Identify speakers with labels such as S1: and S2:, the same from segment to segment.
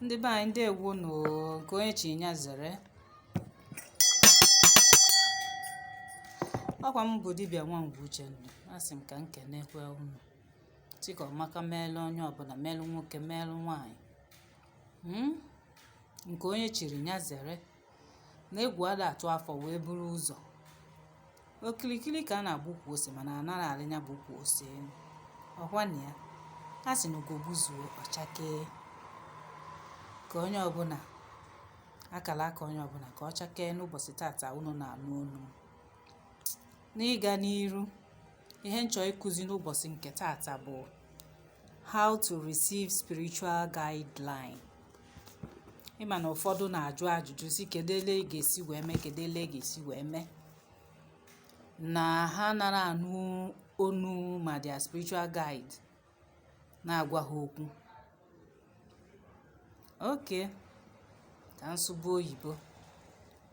S1: Ndị be anyị ndewo nụ nke onye chi nya zere. Ọkwa m bụ dibịa Nwangwu Uchendu. Asị m ka m kenekwe unu. Chika ọmaka meelu onye ọbụla, meelu nwoke, meelu nwaanyị. Nke onye chiri nya zere. Na egwu ada atụ afọ wee buru ụzọ. Okilikili ka a na-agba ukwu ose mana anaghị arị nya bụ ukwu ose. Ọkwa na ya. A sị na ugo gbuzuo ọchakee. Ka onye ọbụla akala aka onye ọbụla ka ọ chakee n'ụbọchị tata unu na-anụ olu. N'ịga n'iru, ihe nchọ ịkụzi n'ụbọchị nke tata bụ how to receive spiritual guideline. Ịma na ụfọdụ na-ajụ ajụjụ si kedele ga-esi wee mee, kedele ga-esi wee mee, na ha nara anụ onu ma their spiritual guide na-agwa ha okwu. Okay, ka nsụbu oyibo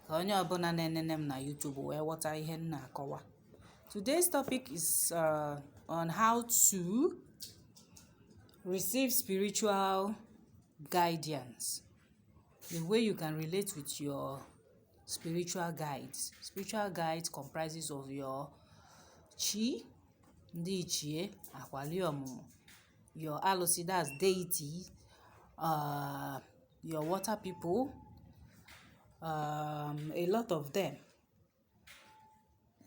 S1: ka onye ọbụla na-enene m na YouTube wee ghọta ihe m na-akọwa. Today's topic is on how to receive spiritual guidance. The way you can relate with your spiritual guides. Spiritual guides comprises of your chi, ndị ichie, akwali ọmụmụ, your alụsị, that's deity, your water people, a lot of them.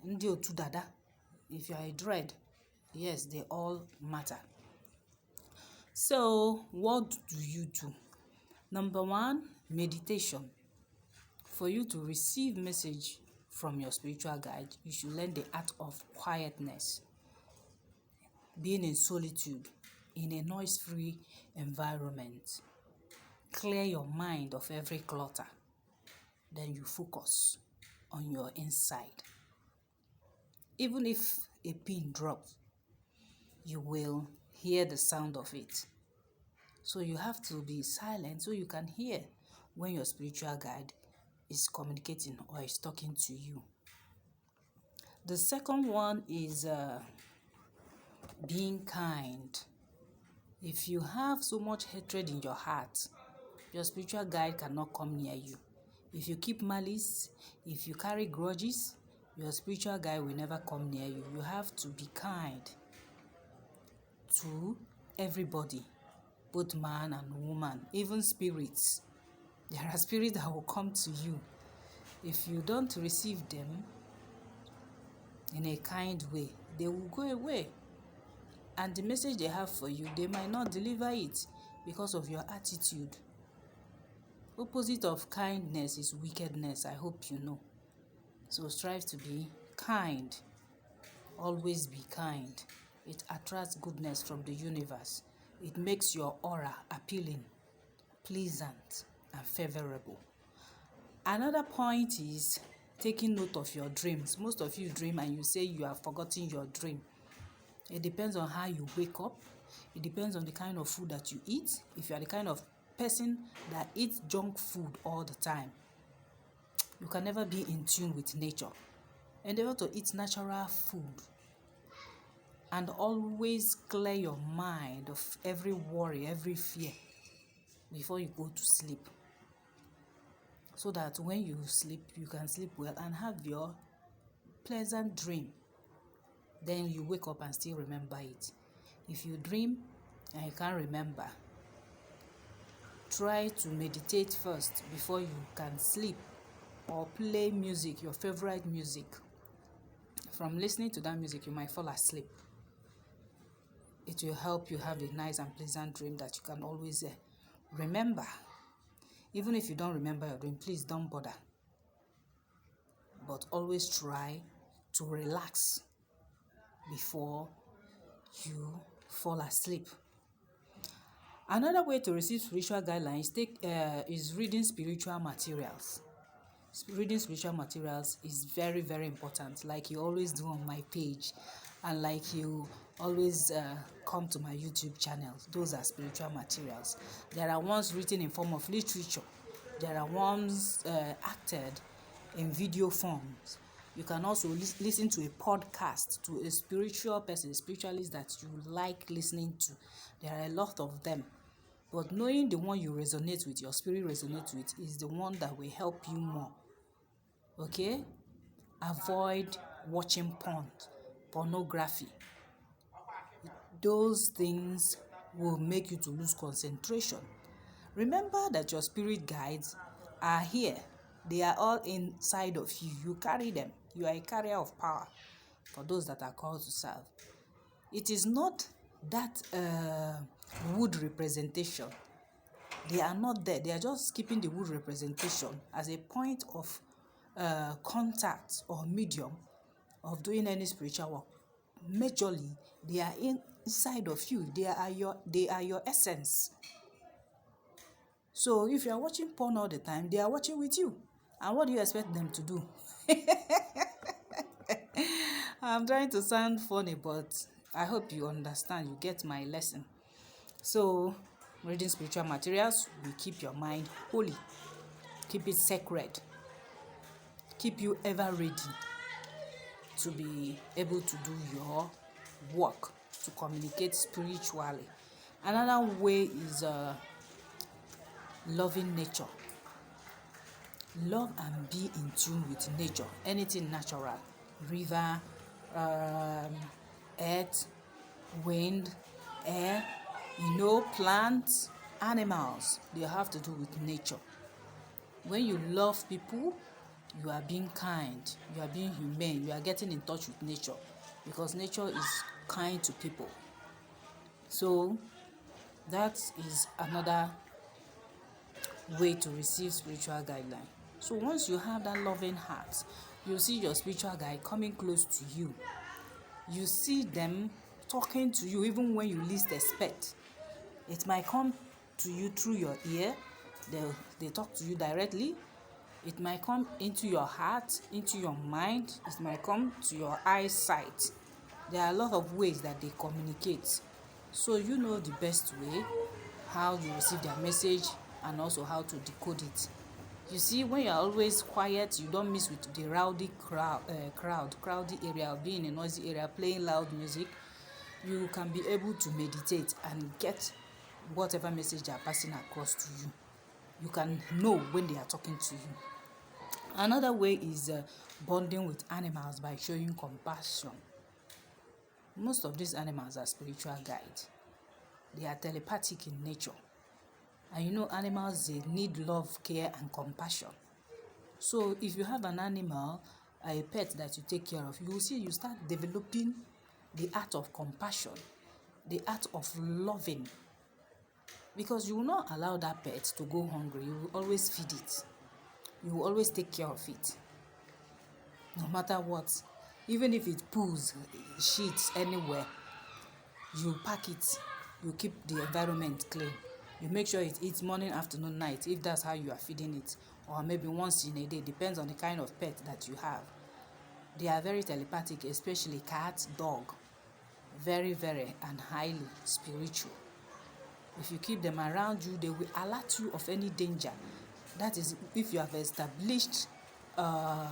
S1: Ndị otu dada, if you are a dread, yes, they all matter. So what do you do? Number one, meditation. For you to receive message from your spiritual guide, you should learn the art of quietness, being in solitude, in a noise-free environment. Clear your mind of every clutter. Then you focus on your inside. Even if a pin drops, you will hear the sound of it. So you have to be silent so you can hear when your spiritual guide is communicating or is talking to you. The second one is being kind. If you have so much hatred in your heart, your spiritual guide cannot come near you. If you keep malice, if you carry grudges, your spiritual guide will never come near you. You have to be kind to everybody, both man and woman, even spirits. There are spirits that will come to you. If you don't receive them in a kind way, they will go away. And the message they have for you, they might not deliver it because of your attitude. Opposite of kindness is wickedness, I hope you know. So strive to be kind. Always be kind. It attracts goodness from the universe. It makes your aura appealing, pleasant, and favorable. Another point is taking note of your dreams. Most of you dream and you say you have forgotten your dream. It depends on how you wake up. It depends on the kind of food that you eat. If you are the kind of person that eats junk food all the time, you can never be in tune with nature. Endeavor to eat natural food and always clear your mind of every worry, every fear before you go to sleep, so that when you sleep, you can sleep well and have your pleasant dream. Then you wake up and still remember it. If you dream and you can't remember, try to meditate first before you can sleep, or play music, your favorite music. From listening to that music, you might fall asleep. It will help you have a nice and pleasant dream that you can always remember. Even if you don't remember your dream, please don't bother. But always try to relax before you fall asleep. Another way to receive spiritual guidelines is reading spiritual materials. Reading spiritual materials is very, very important, like you always do on my page, and like you always come to my YouTube channel. Those are spiritual materials. There are ones written in form of literature. There are ones acted in video forms. You can also listen to a podcast to a spiritual person, a spiritualist that you like listening to. There are a lot of them. But knowing the one you resonate with, your spirit resonates with, is the one that will help you more. Okay? Avoid watching pornography. Those things will make you to lose concentration. Remember that your spirit guides are here. They are all inside of you. You carry them. You are a carrier of power for those that are called to serve. It is not that wood representation. They are not there. They are just keeping the wood representation as a point of contact or medium of doing any spiritual work. Majorly, they are inside of you. They are your essence. So if you are watching porn all the time, they are watching with you. And what do you expect them to do? I'm trying to sound funny, but I hope you understand. You get my lesson. So, reading spiritual materials will keep your mind holy, keep it sacred, keep you ever ready to be able to do your work, to communicate spiritually. Another way is loving nature. Love and be in tune with nature. Anything natural, river, earth, wind, air, plants, animals, they have to do with nature. When you love people, you are being kind, you are being humane, you are getting in touch with nature, because nature is kind to people. So that is another way to receive spiritual guideline. So once you have that loving heart, you see your spiritual guide coming close to you. You see them talking to you even when you least expect. It might come to you through your ear. They talk to you directly. It might come into your heart, into your mind. It might come to your eyesight. There are a lot of ways that they communicate. So you know the best way, how you receive their message, and also how to decode it. You see, when you're always quiet, you don't mix with the rowdy crowdy area, being in a noisy area, playing loud music, you can be able to meditate and get whatever message they are passing across to you. You can know when they are talking to you. Another way is bonding with animals by showing compassion. Most of these animals are spiritual guides. They are telepathic in nature. And animals, they need love, care, and compassion. So if you have an animal, a pet that you take care of, you will see you start developing the art of compassion, the art of loving. Because you will not allow that pet to go hungry. You will always feed it. You will always take care of it. No matter what. Even if it poos, shits anywhere, you pack it. You keep the environment clean. You make sure it eats morning, afternoon, night, if that's how you are feeding it. Or maybe once in a day, depends on the kind of pet that you have. They are very telepathic, especially cat, dog. Very, very and highly spiritual. If you keep them around you, they will alert you of any danger. That is, if you have established a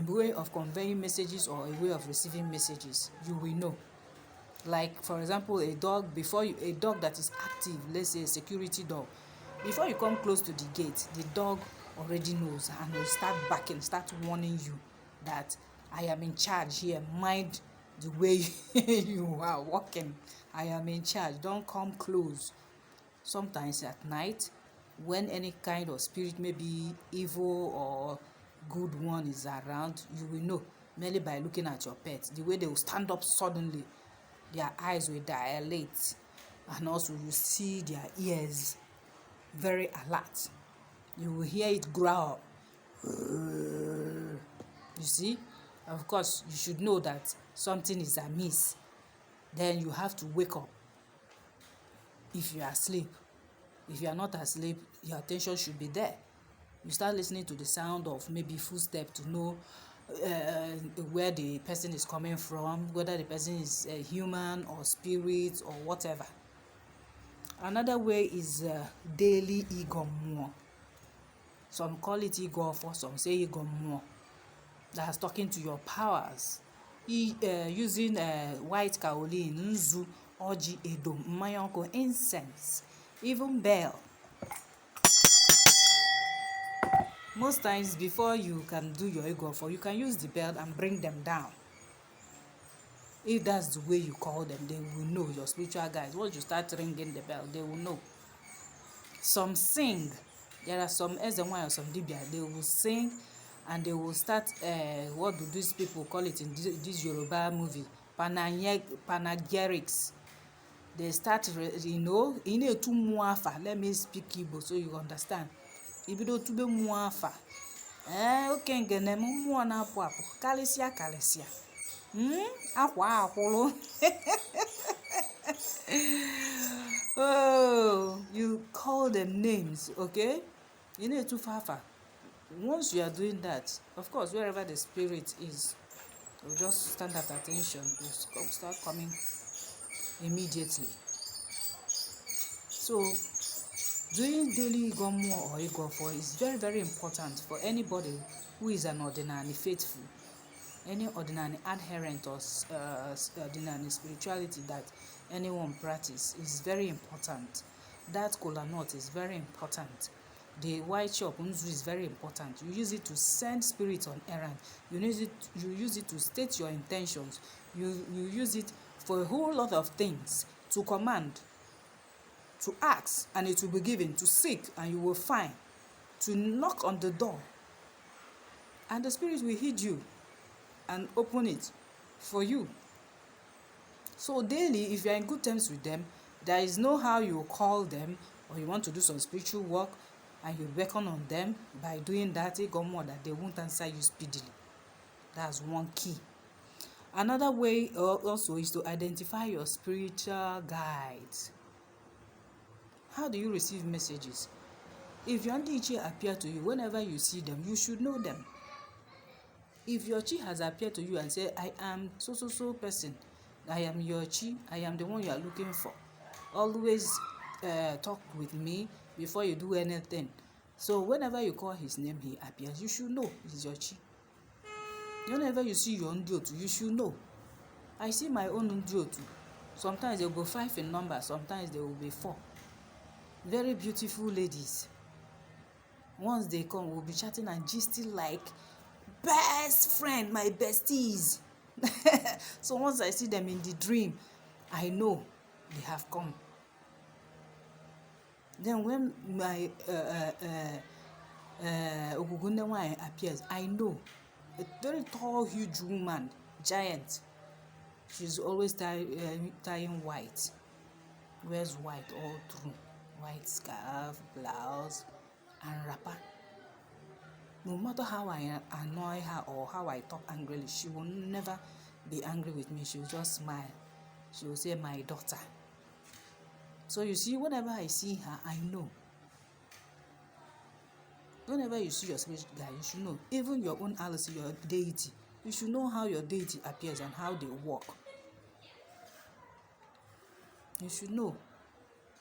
S1: way of conveying messages or a way of receiving messages, you will know. Like, for example, a dog that is active, let's say a security dog, before you come close to the gate, the dog already knows and will start barking, start warning you that I am in charge here. Mind the way you are walking. I am in charge. Don't come close. Sometimes at night, when any kind of spirit, maybe evil or good one, is around, you will know merely by looking at your pet. The way they will stand up suddenly, their eyes will dilate, and also you see their ears very alert. You will hear it growl. You see? Of course, you should know that something is amiss. Then you have to wake up. If you are asleep, if you are not asleep, your attention should be there. You start listening to the sound of maybe footsteps to know where the person is coming from, whether the person is a human or spirit or whatever. Another way is daily igommo. Some call it igofo, some say igommo. That's talking to your powers. Using white kaolin, nzu, Oji edo, mayonko, incense, even bell. Most times before you can do your ego for, you can use the bell and bring them down. If that's the way you call them, they will know, your spiritual guides. Once you start ringing the bell, they will know. Some sing. There are some SMY or some Dibia, they will sing and they will start, what do these people call it in this Yoruba movie? Panegyrics. They start, to muafa. Let me speak Igbo so you understand. Ibido tube muafa. Okay, ngene mmụọ na-apụ apụ. Kalisia. Akwa akwụrụ. Oh, you call them names, okay? You need to fafa. Once you are doing that, of course, wherever the spirit is, you just stand at attention. You start coming immediately. So, doing daily Igomo or Igofo is very, very important for anybody who is an ordinary faithful, any ordinary adherent or ordinary spirituality that anyone practice is very important. That kola nut is very important. The white chop unzu is very important. You use it to send spirit on errand. You use it to state your intentions. You use it for a whole lot of things. To command, to ask, and it will be given. To seek, and you will find. To knock on the door, and the spirit will heed you and open it for you. So daily, if you are in good terms with them, there is no how you call them, or you want to do some spiritual work, and you beckon on them by doing that, that they won't answer you speedily. That's one key. Another way also is to identify your spiritual guides. How do you receive messages? If your chi appear to you, whenever you see them, you should know them. If your chi has appeared to you and say, I am so person, I am your chi, I am the one you are looking for, always talk with me before you do anything. So whenever you call his name, he appears. You should know he's your chi. Whenever you see your own diotu, you should know. I see my own diotu. Sometimes they'll go 5 in number, sometimes they will be 4. Very beautiful ladies. Once they come, we'll be chatting and gisting like best friend, my besties. So once I see them in the dream, I know they have come. Then when my Ogugundewa appears, I know a very tall, huge woman, giant. She's always tying white, wears white all through, white scarf, blouse, and wrapper. No matter how I annoy her or how I talk angrily, she will never be angry with me. She will just smile. She will say, my daughter. So you see, whenever I see her, I know. Whenever you see your spirit guide, you should know. Even your own Alice, your deity, you should know how your deity appears and how they walk. You should know.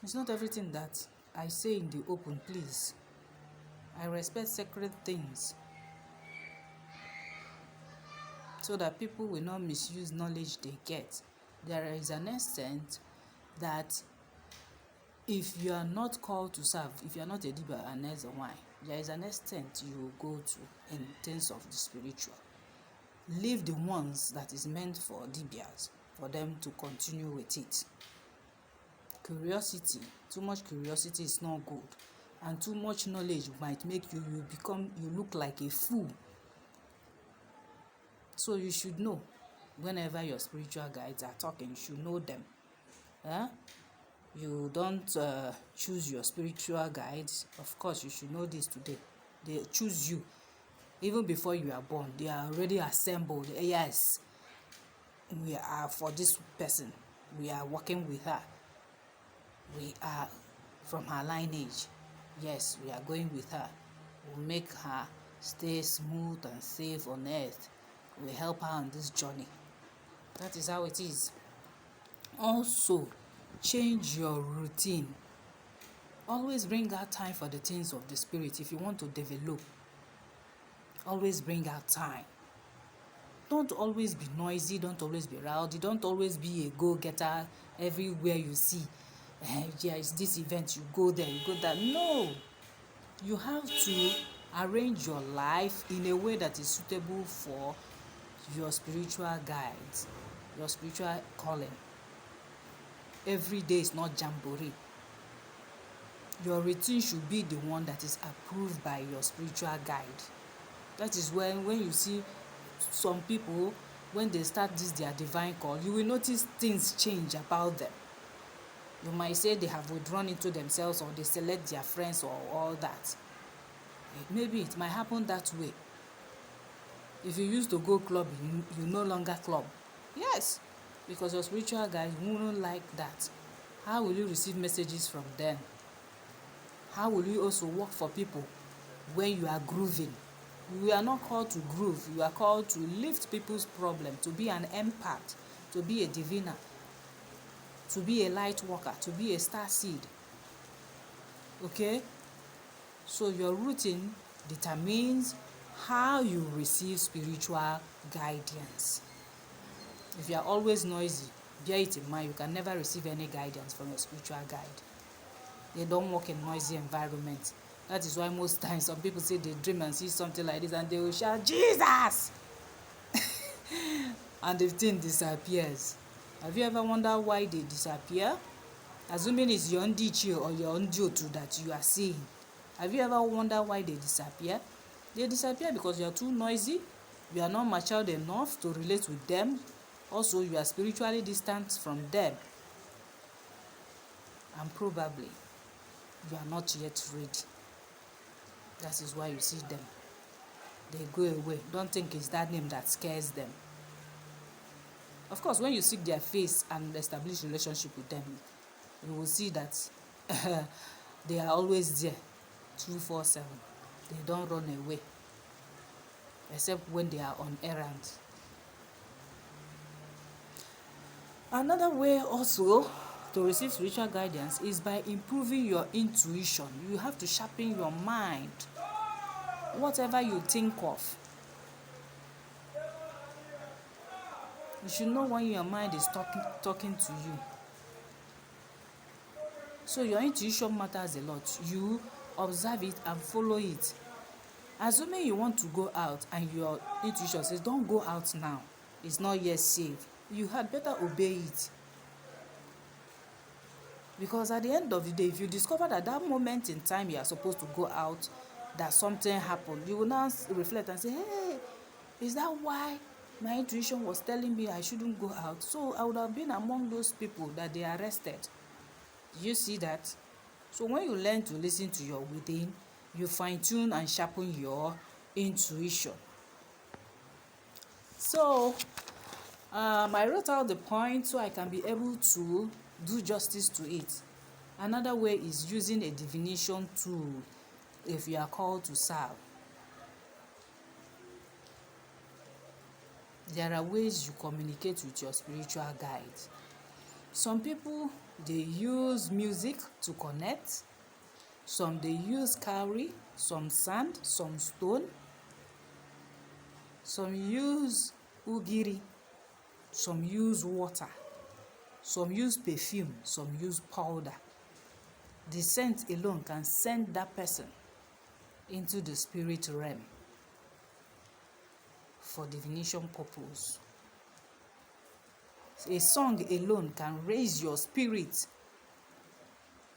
S1: It's not everything that I say in the open, please. I respect sacred things so that people will not misuse knowledge they get. There is an extent that if you are not called to serve, if you are not a Diba and as a wine, there is an extent you will go to in terms of the spiritual. Leave the ones that is meant for Dibias, for them to continue with it. Curiosity, too much curiosity is not good. And too much knowledge might make you look like a fool. So you should know. Whenever your spiritual guides are talking, you should know them. You don't choose your spiritual guides. Of course, you should know this today. They choose you. Even before you are born, they are already assembled. Yes, we are for this person. We are working with her. We are from her lineage. Yes, we are going with her. We'll make her stay smooth and safe on earth. We'll help her on this journey. That is how it is. Also, change your routine. Always bring out time for the things of the spirit. If you want to develop, always bring out time. Don't always be noisy, don't always be rowdy, don't always be a go-getter everywhere you see. Yeah, it's this event, you go there, you go there. No, you have to arrange your life in a way that is suitable for your spiritual guides, your spiritual calling. Every day is not jamboree. Your routine should be the one that is approved by your spiritual guide. That is when you see some people, when they start this their divine call, you will notice things change about them. You might say they have withdrawn into themselves, or they select their friends, or all that. Maybe it might happen that way. If you used to go clubbing, you no longer club. Yes, because your spiritual guides wouldn't like that. How will you receive messages from them? How will you also work for people when you are grooving? You are not called to groove. You are called to lift people's problem, to be an empath, to be a diviner, to be a light worker, to be a star seed. Okay? So your routine determines how you receive spiritual guidance. If you are always noisy, bear it in mind, you can never receive any guidance from a spiritual guide. They don't work in noisy environment. That is why most times some people say they dream and see something like this and they will shout, Jesus! And the thing disappears. Have you ever wondered why they disappear? Assuming it's your ndichi or your ndiotu that you are seeing. Have you ever wondered why they disappear? They disappear because you are too noisy, you are not matured enough to relate with them. Also, you are spiritually distant from them. And probably, you are not yet ready. That is why you see them. They go away. Don't think it's that name that scares them. Of course, when you seek their face and establish relationship with them, you will see that they are always there, 247. They don't run away, except when they are on errands. Another way also to receive spiritual guidance is by improving your intuition. You have to sharpen your mind. Whatever you think of, you should know when your mind is talking to you. So your intuition matters a lot. You observe it and follow it. Assuming you want to go out and your intuition says, don't go out now, it's not yet safe, you had better obey it. Because at the end of the day, if you discover that that moment in time you are supposed to go out, that something happened, you will now reflect and say, hey, is that why my intuition was telling me I shouldn't go out? So I would have been among those people that they arrested. You see that? So when you learn to listen to your within, you fine-tune and sharpen your intuition. So I wrote out the point so I can be able to do justice to it. Another way is using a divination tool if you are called to serve. There are ways you communicate with your spiritual guides. Some people, they use music to connect. Some they use cowrie, some sand, some stone. Some use ugiri. Some use water. Some use perfume. Some use powder. The scent alone can send that person into the spirit realm for divination purpose. A song alone can raise your spirit,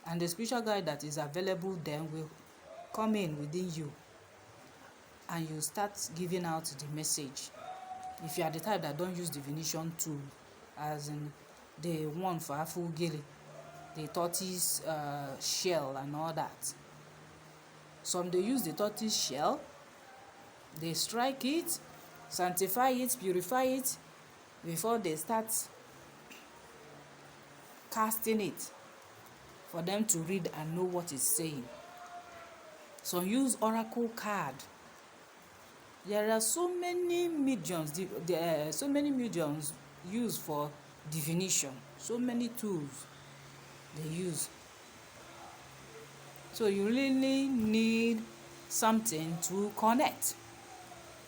S1: and the spiritual guide that is available then will come in within you, and you start giving out the message. If you are the type that don't use divination tool, as in the one for Afugili, the tortoise shell and all that. Some they use the tortoise shell, they strike it, sanctify it, purify it before they start casting it for them to read and know what it's saying. Some use oracle card. There are so many mediums, so many mediums used for divination, so many tools they use. So you really need something to connect.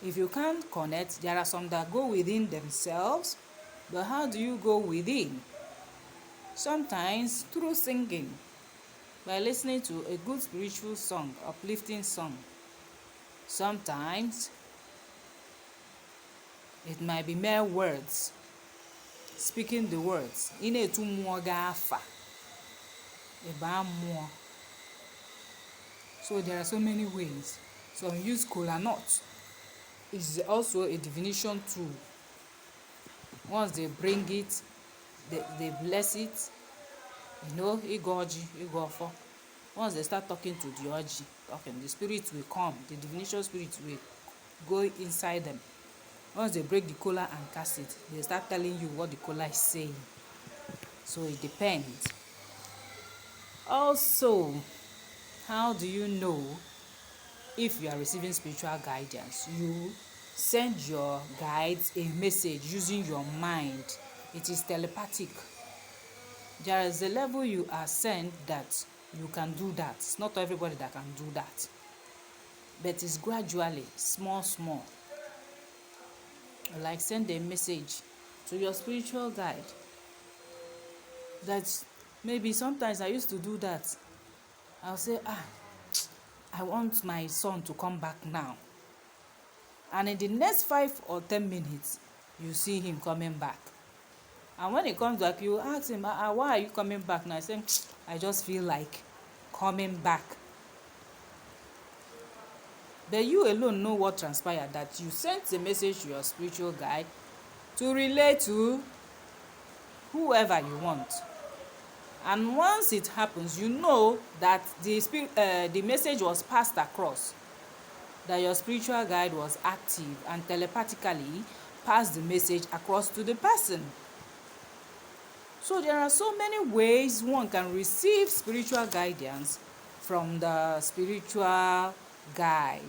S1: If you can't connect, there are some that go within themselves, but how do you go within? Sometimes through singing, by listening to a good spiritual song, uplifting song. Sometimes it might be mere words, speaking the words. Inetu mmụọ ga-afa, ịba mmụọ. So there are so many ways. Some use kola nut. It's also a divination tool. Once they bring it, they bless it. Igoji, igofo. Once they start talking to the oji, the spirit will come. The divination spirit will go inside them. Once they break the kola and cast it, they start telling you what the kola is saying. So it depends. Also, how do you know if you are receiving spiritual guidance? You send your guides a message using your mind. It is telepathic. There is a level you are sent that you can do that. It's not everybody that can do that. But it's gradually, small. Like send a message to your spiritual guide. That maybe sometimes I used to do that. I'll say, I want my son to come back now. And in the next 5 or 10 minutes, you see him coming back. And when he comes back, you ask him, why are you coming back now? I say, I just feel like coming back. But you alone know what transpired, that you sent the message to your spiritual guide to relate to whoever you want. And once it happens, you know that the message was passed across, that your spiritual guide was active and telepathically passed the message across to the person. So there are so many ways one can receive spiritual guidance from the spiritual guide.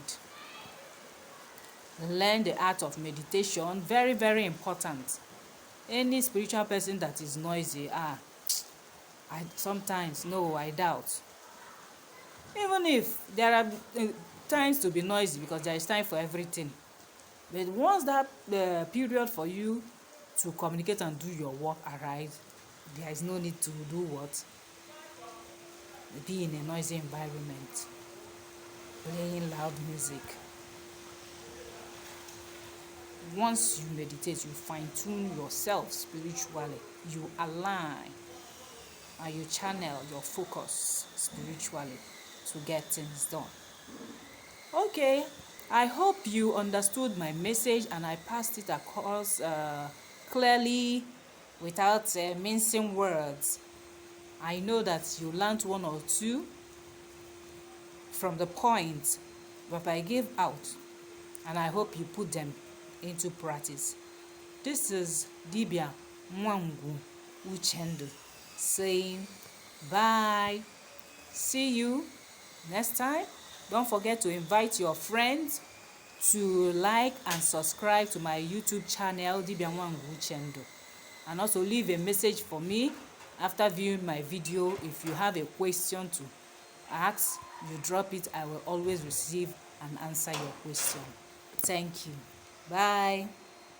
S1: Learn the art of meditation, very, very important. Any spiritual person that is noisy, I doubt. Even if there are times to be noisy, because there is time for everything. But once that period for you to communicate and do your work arrives, there is no need to do what? Be in a noisy environment, playing loud music. Once you meditate, you fine-tune yourself spiritually. You align and you channel your focus spiritually to get things done. Okay, I hope you understood my message and I passed it across clearly without mincing words. I know that you learned 1 or 2 from the points that I gave out, and I hope you put them into practice. This is Dibia Mwangu Uchendo saying bye. See you next time. Don't forget to invite your friends to like and subscribe to my YouTube channel, Dibia Mwangu Uchendo. And also leave a message for me after viewing my video. If you have a question to ask, you drop it. I will always receive and answer your question. Thank you. Bye.